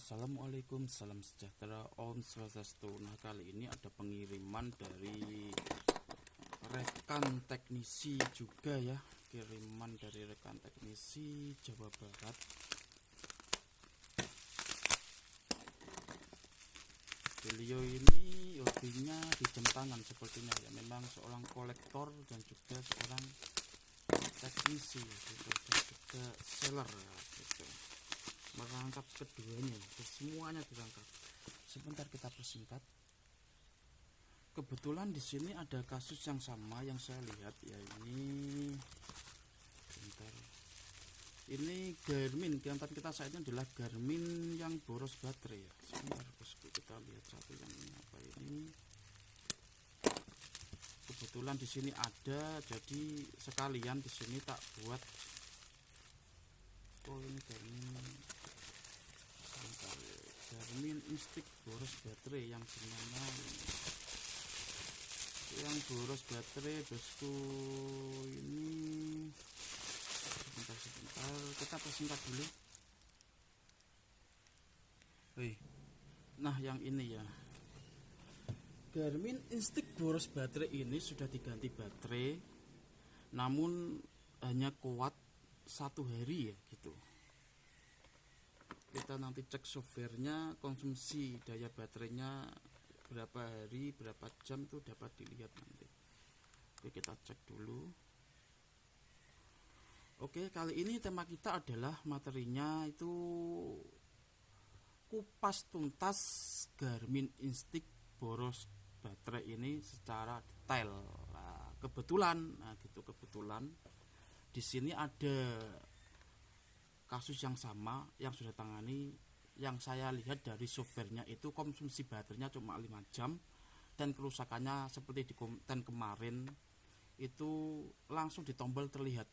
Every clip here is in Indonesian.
Assalamualaikum, salam sejahtera, Om Swastiastu. Nah, kali ini ada pengiriman dari rekan teknisi juga ya. Kiriman dari rekan teknisi Jawa Barat. Beliau ini hobinya di jam tangan sepertinya ya. Memang seorang kolektor dan juga seorang teknisi gitu, dan juga seller ya, gitu. Merangkap keduanya, semuanya dirangkap. Sebentar kita persingkat. Kebetulan di sini ada kasus yang sama yang saya lihat ya, ini sebentar. Ini Garmin, di antara kita saat ini adalah Garmin yang boros baterai ya. Sebentar bosku, kita lihat satu yang ini apa ini. Kebetulan di sini ada, jadi sekalian di sini tak buat. Oh, ini Garmin Instinct boros baterai yang dimana yang boros baterai bosku ini. Sebentar kita persingkat dulu. Nah, yang ini ya, Garmin Instinct boros baterai ini sudah diganti baterai, namun hanya kuat 1 hari ya gitu. Kita nanti cek softwarenya, konsumsi daya baterainya berapa hari, berapa jam tuh dapat dilihat nanti. Oke, kita cek dulu. Oke, kali ini tema kita adalah materinya itu kupas tuntas Garmin Instinct boros baterai ini secara detail. Nah, kebetulan di sini ada kasus yang sama yang sudah tangani. Yang saya lihat dari softwarenya itu konsumsi baterainya cuma 5 jam, dan kerusakannya seperti di konten kemarin itu langsung di tombol terlihat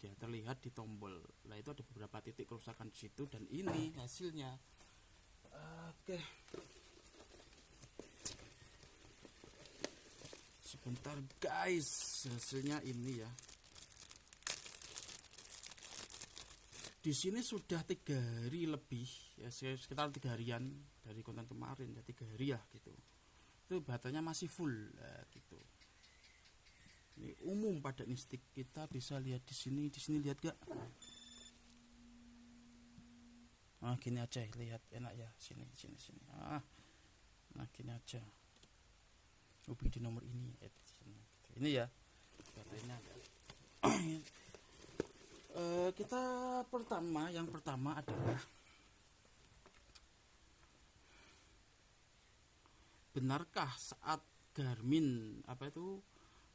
di tombol. Nah, itu ada beberapa titik kerusakan di situ, dan ini hasilnya. Oke, sebentar guys, hasilnya ini ya. Di sini sudah 3 hari lebih ya, sekitar 3 harian dari konten kemarin ya, 3 hari ya gitu. Itu baterainya masih full gitu. Ini umum pada Instinct, kita bisa lihat di sini lihat gak? Nah, gini aja lihat, enak ya, sini. Nah, gini aja. Hubungi di nomor ini gitu. Ini ya baterainya. Kita yang pertama adalah, benarkah saat Garmin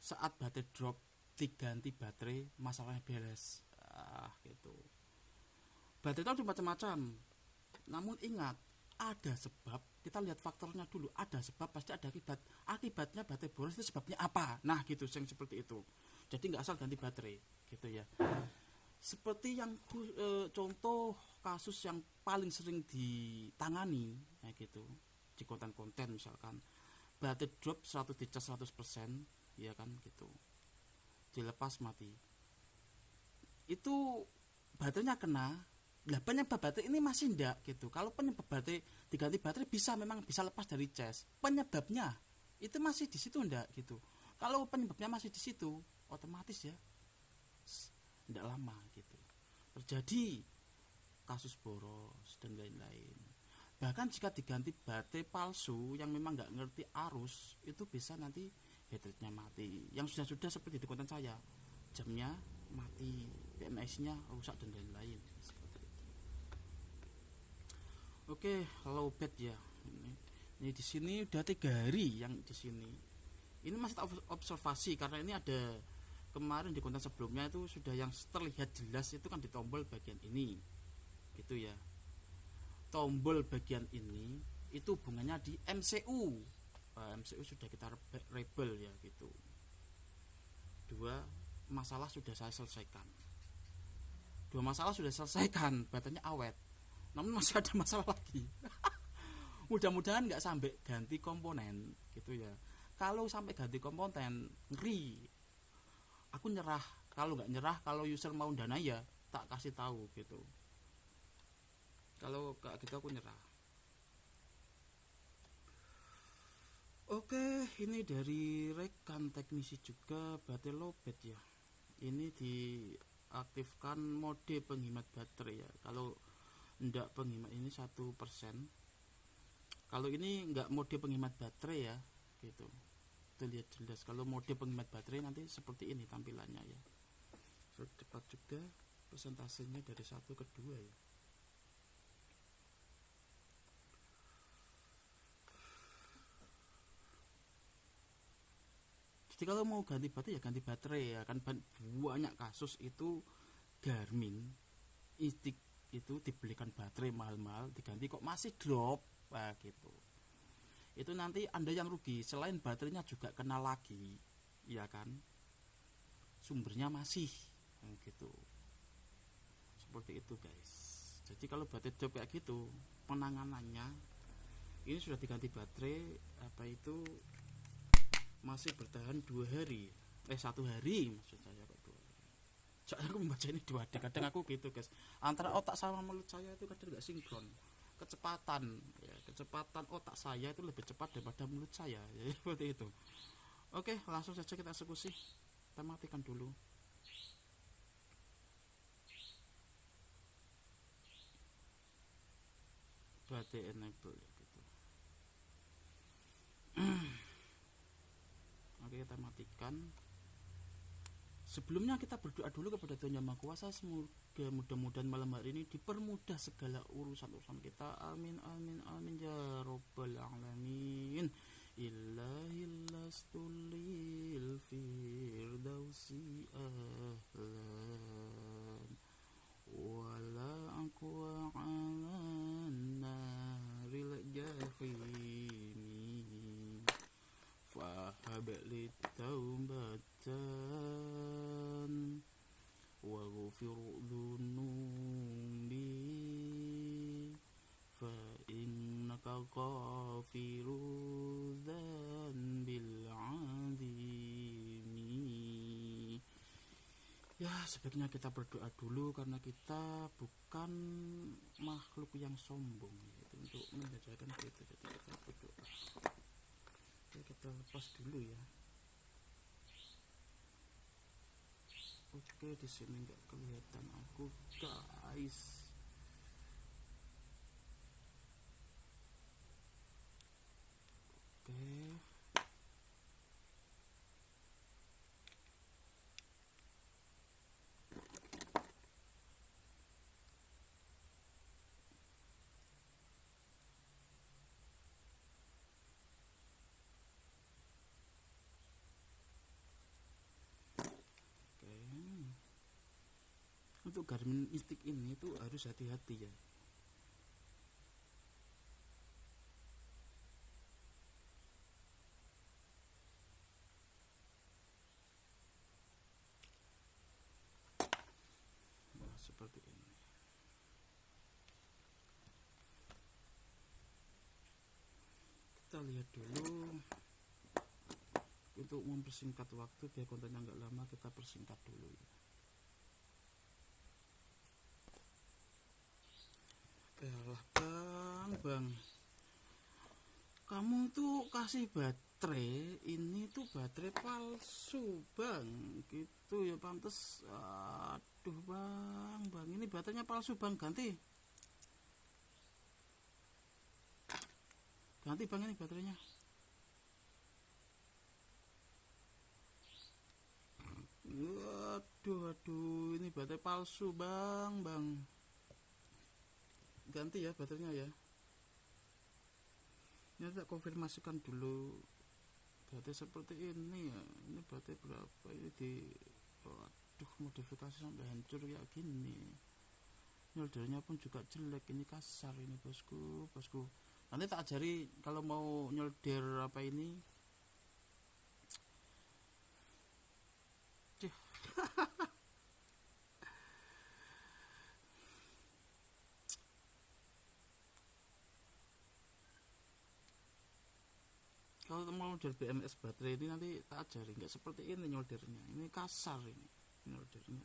saat baterai drop diganti baterai masalahnya beres? Gitu. Baterai itu macam-macam, namun ingat ada sebab. Kita lihat faktornya dulu, ada sebab pasti ada akibatnya baterai boros itu sebabnya apa. Nah gitu, yang seperti itu. Jadi nggak asal ganti baterai gitu ya. Seperti yang contoh kasus yang paling sering ditangani ya gitu, di konten-konten misalkan baterai drop 100 dicas 100% ya kan gitu, dilepas mati, itu baterainya kena. Lah, penyebab baterai ini masih enggak gitu. Kalau penyebab baterai diganti baterai memang bisa lepas dari cas, penyebabnya itu masih di situ enggak gitu. Kalau penyebabnya masih di situ, otomatis ya tidak lama gitu terjadi kasus boros dan lain-lain. Bahkan jika diganti baterai palsu yang memang nggak ngerti arus, itu bisa nanti baterainya mati. Yang sudah seperti di konten saya, jamnya mati, PMS-nya rusak dan lain-lain seperti itu. Oke, low bed ya. Ini di sini udah 3 hari yang di sini. Ini masih observasi karena ini ada kemarin di konten sebelumnya itu sudah yang terlihat jelas itu kan di tombol bagian ini gitu ya. Tombol bagian ini itu hubungannya di MCU. MCU sudah kita rebel ya gitu. 2 masalah sudah saya selesaikan. Baterainya awet. Namun masih ada masalah lagi. Mudah-mudahan nggak sampai ganti komponen gitu ya. Kalau sampai ganti komponen, ngeri. Aku nyerah. Kalau nggak nyerah, kalau user mau dana ya tak kasih tahu gitu. Kalau kayak gitu aku nyerah. Oke, ini dari rekan teknisi juga baterai lowbat ya. Ini diaktifkan mode penghemat baterai ya. Kalau ndak penghemat ini 1%. Kalau ini nggak mode penghemat baterai ya, gitu. Kita lihat jelas. Kalau mode penghemat baterai nanti seperti ini tampilannya ya. Cepat juga persentasenya dari 1 ke 2 ya. Jadi kalau mau ganti baterai ya ganti baterai ya, kan banyak kasus itu Garmin Instik itu dibelikan baterai mahal-mahal diganti kok masih drop, nah gitu. Itu nanti Anda yang rugi, selain baterainya juga kena lagi, ya kan? Sumbernya masih gitu. Seperti itu, guys. Jadi kalau baterai drop kayak gitu, penanganannya ini sudah diganti baterai apa itu masih bertahan 2 hari, 1 hari maksud saya kok 2 hari. Soalnya aku membaca ini 2D, kadang aku gitu guys, antara otak sama mulut saya itu kadang nggak sinkron kecepatan ya, kecepatan otak saya itu lebih cepat daripada mulut saya ya, seperti itu. Oke, langsung saja kita eksekusi. Kita matikan dulu. Baterai enable ya, gitu. Oke, kita matikan. Sebelumnya kita berdoa dulu kepada Tuhan Yang Maha Kuasa, semoga mudah-mudahan malam hari ini dipermudah segala urusan-urusan kita. Amin amin amin ya robbal alamin. Illahillastulil firdausi ahlan wala aqwa alan naril jahimi fahabli taubatan waghfir dhunubi fa innaka ghafiru dzanbil azimi. Ya, sebaiknya kita berdoa dulu karena kita bukan makhluk yang sombong yaitu untuk menjajakan kita. Jadi kita berdoa. Oke, kita lepas dulu ya. Oke, di sini nggak kelihatan aku, guys. Oke. Untuk Garmin Instik ini tuh harus hati-hati ya. Nah, seperti ini. Kita lihat dulu. Untuk mempersingkat waktu biar kontennya nggak lama, kita persingkat dulu ya. Yalah bang, kamu tuh kasih baterai ini tuh baterai palsu bang, gitu ya, pantes. Aduh bang, ini baterainya palsu bang, ganti bang, ini baterainya. Aduh, ini baterai palsu bang, ganti ya baterainya ya. Ini tak konfirmasikan dulu baterai seperti ini ya. Ini baterai berapa ini aduh, modifikasi sampai hancur kayak gini. Nyoldernya pun juga jelek, ini kasar ini bosku. Nanti tak ajari kalau mau nyolder apa ini. Kalau mau nyolder BMS baterai ini nanti tak ajari, nggak seperti ini nyoldernya. Ini kasar ini nyoldernya.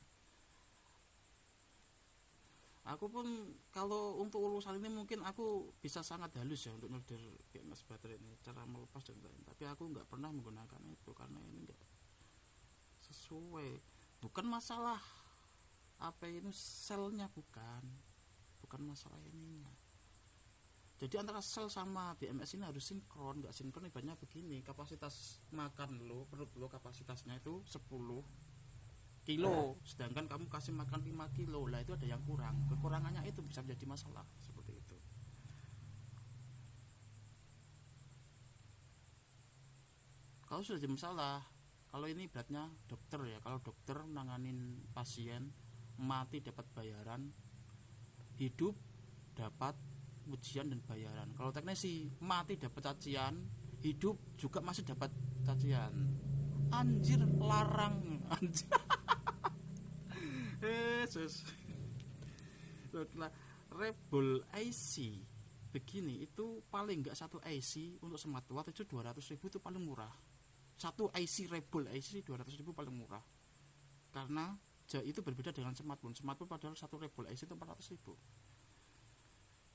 Aku pun kalau untuk urusan ini mungkin aku bisa sangat halus ya untuk nyolder BMS baterai ini, cara melepas dan lain. Tapi aku nggak pernah menggunakan itu karena ini nggak sesuai. Bukan masalah apa ini selnya, bukan masalah ininya. Jadi antara sel sama BMS ini harus sinkron. Nggak sinkron ibaratnya begini, kapasitas makan lo, perut lo kapasitasnya itu 10 kilo, sedangkan kamu kasih makan 5 kilo, lah itu ada yang kurang. Kekurangannya itu bisa menjadi masalah seperti itu. Kalau sudah jadi masalah, kalau ini beratnya dokter ya, kalau dokter nanganin pasien mati dapat bayaran, hidup dapat ujian dan bayaran. Kalau teknisi mati dapat cacian, hidup juga masih dapat cacian. Anjir, larang. Anjir. Yesus. Rebel IC begini itu paling nggak satu IC untuk smartwatch itu 200.000 itu paling murah. Satu IC Rebel IC 200.000 paling murah. Karena itu berbeda dengan smartphone. Smartphone padahal satu Rebel IC itu 400.000.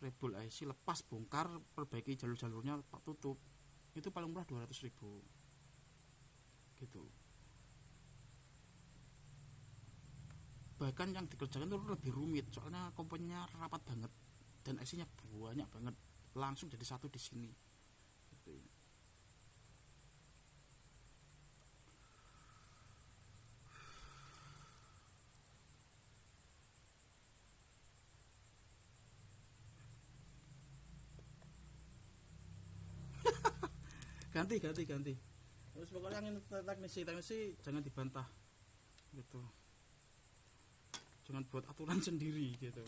Rebel IC lepas bongkar, perbaiki jalur-jalurnya, tutup, itu paling murah 200.000 gitu. Bahkan yang dikerjakan itu lebih rumit soalnya komponennya rapat banget dan IC-nya banyak banget, langsung jadi satu di sini gitu ya. Ganti terus pokoknya yang teknisi jangan dibantah gitu, jangan buat aturan sendiri gitu.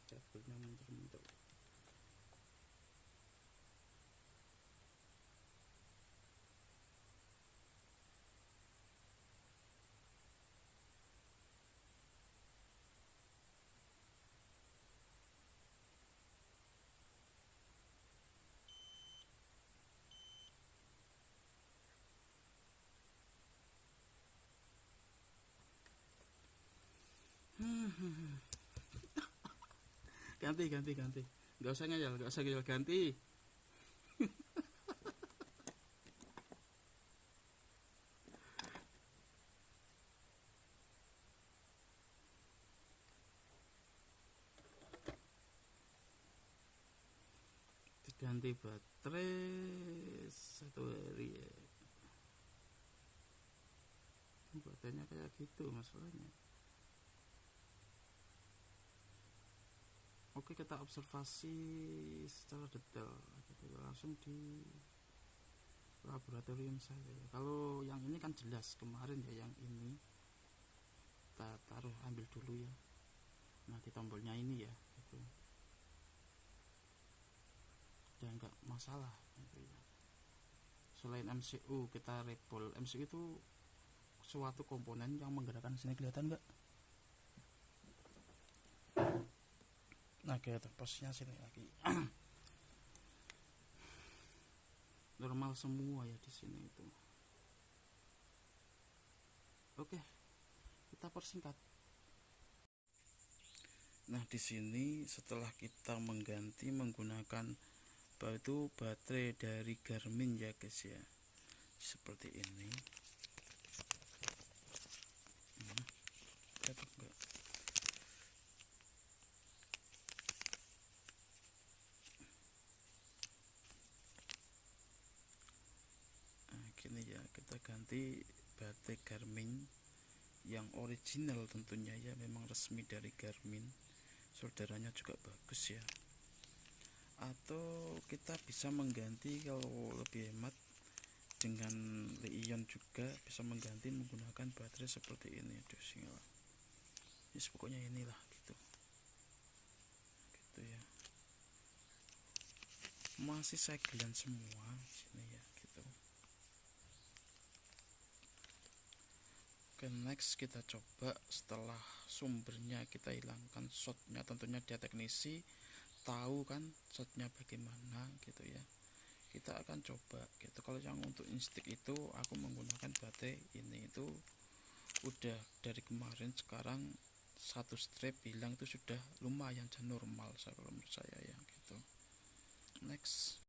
Kabelnya muter-muter. Ganti, nggak usah ngeyel ganti. Diganti baterai satu hari ya. Baterainya kayak gitu masalahnya. Oke, kita observasi secara detail gitu, langsung di laboratorium saya. Kalau yang ini kan jelas kemarin ya, yang ini kita taruh, ambil dulu ya. Nah, di tombolnya ini ya gitu, dan nggak masalah gitu ya. Selain MCU kita Rebel, MCU itu suatu komponen yang menggerakkan sini, kelihatan nggak? Nah, kayak posisinya sini lagi. Normal semua ya di sini itu. Oke, kita persingkat. Nah, di sini setelah kita mengganti menggunakan itu baterai dari Garmin ya guys ya, seperti ini. Nah, gini ya, kita ganti baterai Garmin yang original tentunya ya, memang resmi dari Garmin, solderannya juga bagus ya. Atau kita bisa mengganti kalau lebih hemat dengan Li-ion juga, bisa mengganti menggunakan baterai seperti ini. Yes, pokoknya inilah gitu ya, masih segelan semua sini ya gitu. Oke, next kita coba setelah sumbernya kita hilangkan shotnya, tentunya dia teknisi tahu kan shotnya bagaimana gitu ya, kita akan coba gitu. Kalau yang untuk instik itu aku menggunakan baterai ini itu udah dari kemarin, sekarang satu strap hilang itu sudah lumayan normal kalau menurut saya ya gitu. Next.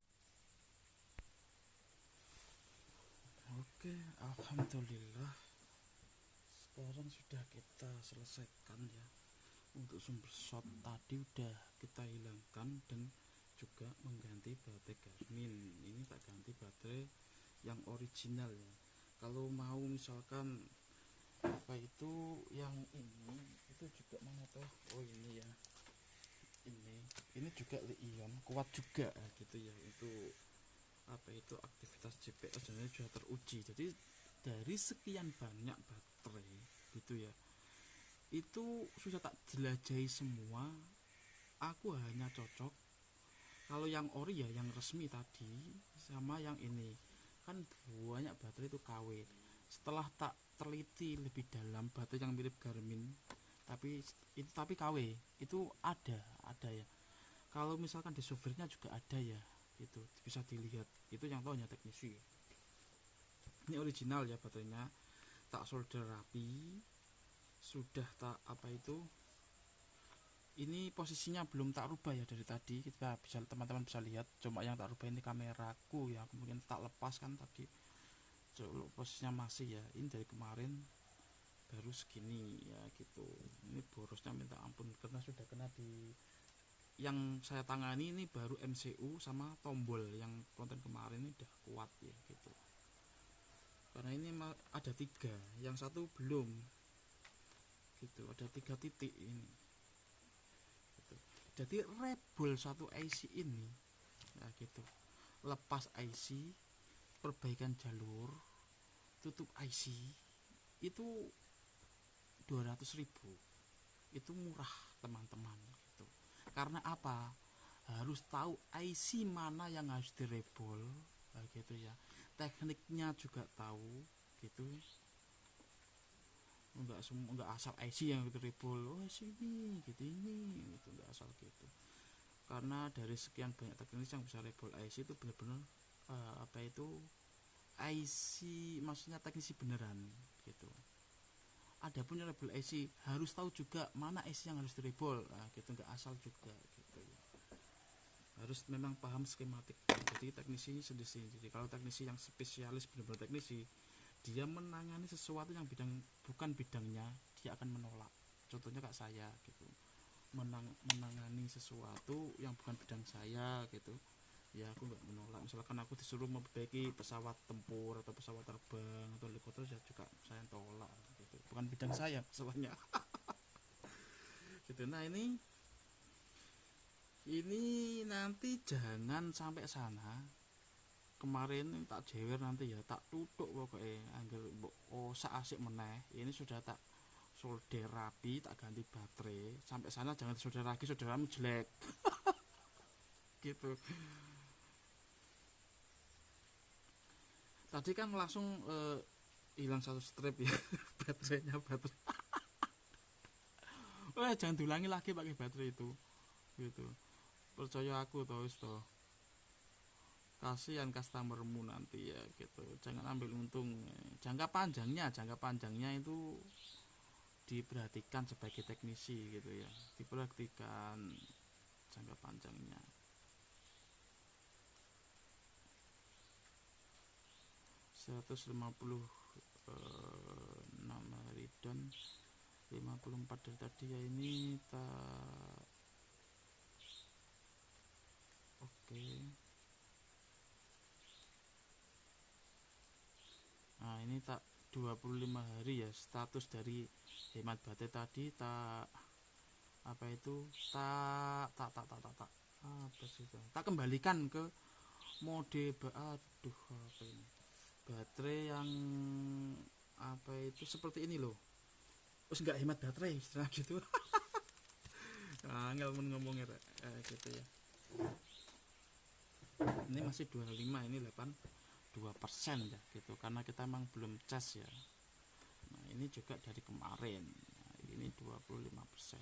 Oke, alhamdulillah sekarang sudah kita selesaikan ya. Untuk sumber shot tadi udah kita hilangkan dan juga mengganti baterai Garmin. Ini tak ganti baterai yang original ya. Kalau mau misalkan apa itu yang ini itu juga mana tuh, oh ini ya, ini juga Li-ion kuat juga gitu ya. Untuk apa itu aktivitas GPS dan ini sudah teruji. Jadi dari sekian banyak baterai gitu ya, itu sudah tak jelajahi semua, aku hanya cocok kalau yang ori ya yang resmi tadi sama yang ini. Kan banyak baterai itu KW, setelah tak teliti lebih dalam baterai yang mirip Garmin tapi KW itu ada ya. Kalau misalkan di softwarenya juga ada ya gitu, bisa dilihat, itu yang tahu hanya teknisi. Ini original ya baterainya, tak solder rapi, sudah tak apa itu, ini posisinya belum tak rubah ya dari tadi, kita bisa, teman-teman bisa lihat. Cuma yang tak rubah ini kameraku ya, kemudian tak lepas kan tadi. Coba posisinya masih ya, ini dari kemarin baru segini ya gitu. Ini borosnya minta ampun karena sudah kena di yang saya tangani ini baru MCU sama tombol. Yang konten kemarin ini udah kuat ya gitu, karena ini ada 3, yang satu belum gitu, ada 3 titik ini gitu. Jadi rebol satu IC ini ya gitu, lepas IC, perbaikan jalur, tutup IC itu 200.000. Itu murah teman-teman gitu. Karena apa, harus tahu IC mana yang harus direbol gitu ya, tekniknya juga tahu gitu. Enggak asal IC yang direbol, oh sini gitu, ini gitu, enggak asal gitu. Karena dari sekian banyak teknis yang bisa rebol IC itu benar-benar apa itu IC, maksudnya teknisi beneran gitu. Adapun yang rebol IC harus tahu juga mana IC yang harus direbol, nah, gitu, nggak asal juga gitu ya. Harus memang paham skematik. Jadi teknisi sendiri. Kalau teknisi yang spesialis benar-benar teknisi, dia menangani sesuatu yang bukan bidangnya, dia akan menolak. Contohnya kayak saya gitu, menangani sesuatu yang bukan bidang saya gitu ya, aku nggak menolak. Misalkan aku disuruh memperbaiki pesawat tempur atau pesawat terbang atau helikopter, ya juga saya tolak gitu, bukan bidang saya masalahnya. Gitu. Nah ini nanti jangan sampai sana. Kemarin tak jewer nanti ya, tak tutup pokoknya angger osak asik meneh. Ini sudah tak solder rapi, tak ganti baterai. Sampai sana jangan solder lagi, saudaramu jelek. Gitu. Tadi kan langsung hilang satu strap ya. Baterainya baterai. Jangan diulangi lagi pakai baterai itu. Gitu. Percaya aku toh. Kasihan customermu nanti ya gitu, jangan ambil untung. Jangka panjangnya itu diperhatikan sebagai teknisi gitu ya, diperhatikan jangka panjangnya. 156 hari dan 54 dari tadi ya, ini tak oke. Nah ini tak 25 hari ya, status dari hemat baterai tadi tak apa itu apa sih, tak kembalikan ke mode aduh apa ini, baterai yang apa itu seperti ini loh. Terus nggak hemat baterai istilah gitu. Nggak ngomongnya gitu ya. Ini masih 25, ini 82% ya gitu, karena kita emang belum cas ya. Nah ini juga dari kemarin, nah, ini 25%.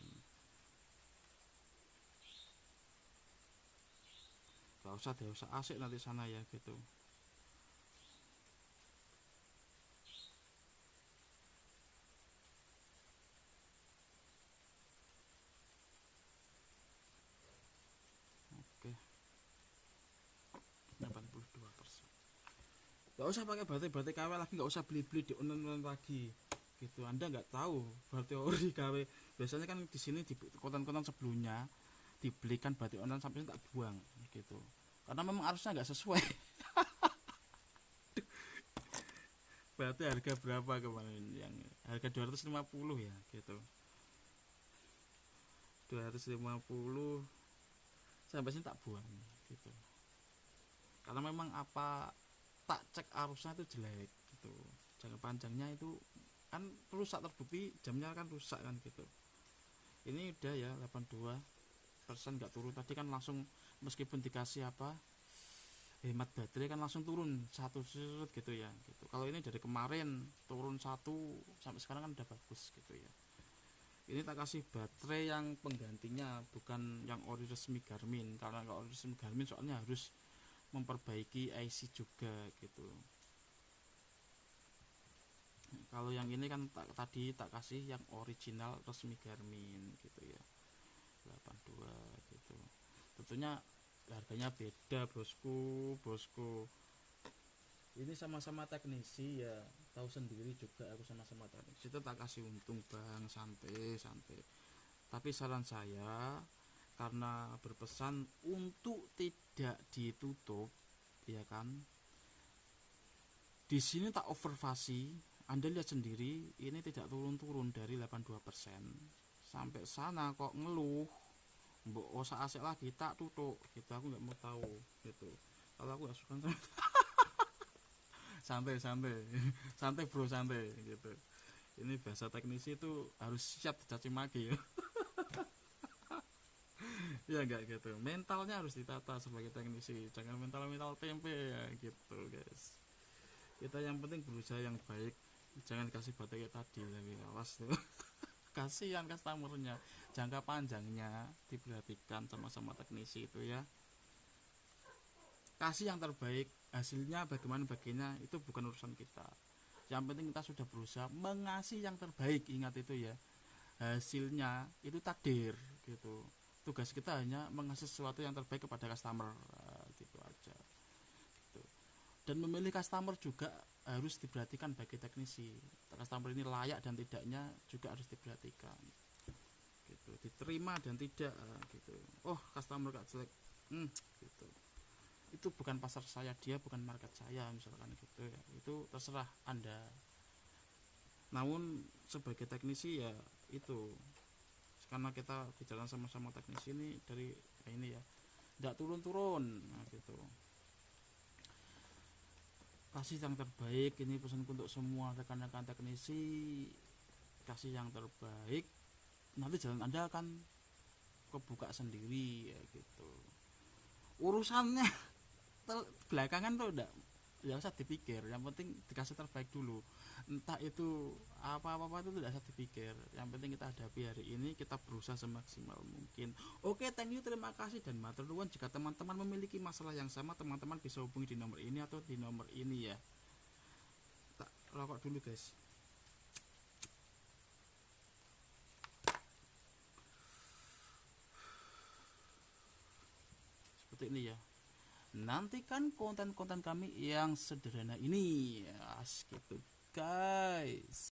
gak usah asik nanti sana ya gitu. Oke, 82%. Gak usah pakai baterai KW lagi, gak usah beli-beli di online lagi gitu. Anda nggak tahu baterai KW. Biasanya kan di sini di konten-konten sebelumnya dibelikan baterai online sampai tak buang gitu, karena memang harusnya nggak sesuai. Berarti harga berapa kemarin yang harga 250 ya gitu, 250 sampai sini tak buang gitu, karena memang apa, tak cek arusnya itu jelek gitu, jangka panjangnya itu kan rusak, terbukti jamnya kan rusak kan gitu. Ini udah ya 82% nggak turun, tadi kan langsung meskipun dikasih apa hemat baterai kan langsung turun satu sudut gitu ya gitu. Kalau ini dari kemarin turun satu sampai sekarang kan udah bagus gitu ya. Ini tak kasih baterai yang penggantinya, bukan yang ori resmi Garmin, karena kalau ori resmi Garmin soalnya harus memperbaiki IC juga gitu. Kalau yang ini kan tadi tak kasih yang original resmi Garmin gitu ya, 82 gitu. Tentunya harganya beda bosku. Ini sama-sama teknisi ya, tahu sendiri juga aku sama-sama teknisi, itu tak kasih untung bang, santai santai. Tapi saran saya, karena berpesan untuk tidak ditutup ya kan, di sini tak overvasi. Anda lihat sendiri, ini tidak turun-turun dari 82%. Sampai sana kok ngeluh, mbok usah asik lagi tak tutup gitu, aku nggak mau tahu gitu. Kalau aku nggak suka santai santai santai bro, santai gitu. Ini bahasa teknisi itu harus siap dicaci maki ya. Ya enggak gitu, mentalnya harus ditata sebagai teknisi, jangan mental tempe ya gitu guys. Kita yang penting berusaha yang baik, jangan kasih baterai tadi, tapi awas tuh. Kasihan customernya, jangka panjangnya diperhatikan sama-sama teknisi itu ya. Kasih yang terbaik, hasilnya bagaimana bagiannya itu bukan urusan kita. Yang penting kita sudah berusaha mengasih yang terbaik, ingat itu ya. Hasilnya itu takdir gitu. Tugas kita hanya mengasih sesuatu yang terbaik kepada customer, gitu aja gitu. Dan memilih customer juga harus diperhatikan bagi teknisi. Customer ini layak dan tidaknya juga harus diperhatikan gitu, diterima dan tidak gitu. Oh customer gak jelek, gitu, itu bukan pasar saya, dia bukan market saya misalkan gitu ya, itu terserah anda. Namun sebagai teknisi ya itu, karena kita berjalan sama-sama teknisi ini dari ini ya, tidak turun-turun gitu. Kasih yang terbaik, ini pesanku untuk semua rekan-rekan teknisi, kasih yang terbaik, nanti jalan anda akan kebuka sendiri ya gitu. Urusannya belakangan tuh udah ya usah dipikir, yang penting dikasih terbaik dulu. Entah itu apa-apa itu tidak usah dipikir, yang penting kita hadapi hari ini, kita berusaha semaksimal mungkin. Oke, thank you, terima kasih dan matur nuwun. Jika teman-teman memiliki masalah yang sama, teman-teman bisa hubungi di nomor ini atau di nomor ini ya. Tak rokok dulu guys. Seperti ini ya. Nantikan konten-konten kami yang sederhana ini ya, gitu guys.